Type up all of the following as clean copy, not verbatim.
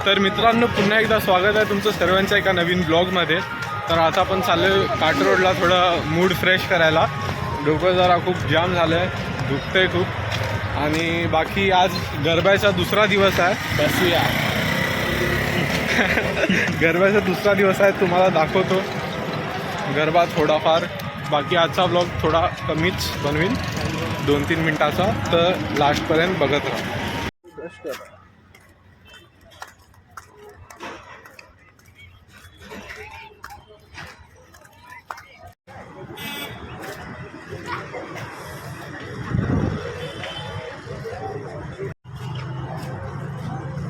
तर मित्रांनो पुन्हा एकदा स्वागत आहे तुमचं सर्वांच्या एका नवीन ब्लॉगमध्ये। तर आता आपण चाललो काट रोडला थोडं मूड फ्रेश करायला। डोकं जरा खूप जाम झालं आहे, दुखतंय खूप। आणि बाकी आज गरब्याचा दुसरा दिवस आहे। बसूया गरब्याचा दुसरा दिवस आहे, तुम्हाला दाखवतो गरबा थोडाफार। बाकी आजचा ब्लॉग थोडा कमीच बनवीन, 2-3 मिनटाचा, तर लास्टपर्यंत बघत राहा।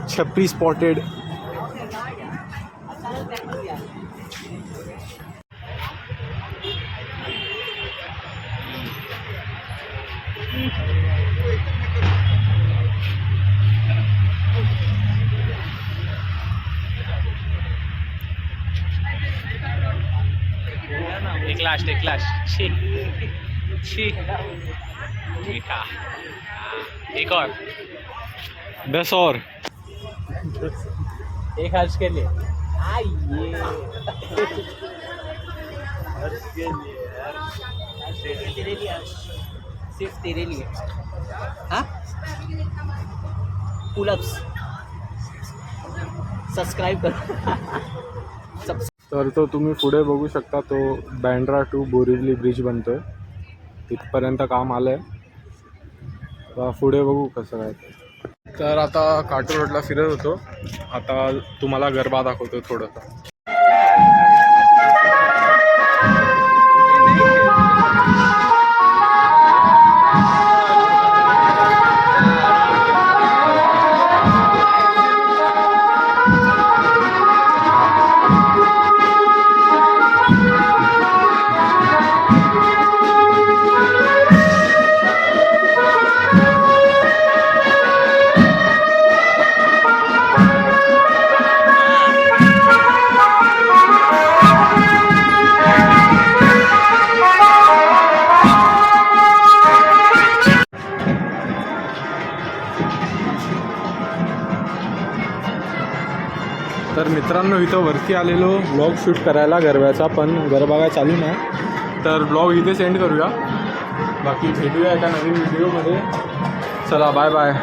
छपरी स्पॉटेड। एक लास्ट छी छी मीठा। एक और 10 और एक हर्ष के लिए। आइए हर्ष के लिए तेरे लिए सिर्फ तेरे लिए। हाँ पुलअप्स सब्सक्राइब कर। तर तो तुम्ही पुढे बघू शकता, तो बँड्रा टू बोरिवली ब्रिज बनतोय, तिथपर्यंत काम आलंय। पुढे बघू कसं काय ते। तर आता काटो रोडला फिरत होतो, आता तुम्हाला गरबा दाखवतो थोडंसं। तर मित्रांनो इथं वरती आलेलो ब्लॉग शूट करायला गरब्याचा, पण गरबा काय चालू नाही, तर ब्लॉग इथे सेंड करूया। बाकी भेटूया एका नवीन व्हिडिओमध्ये। चला बाय बाय।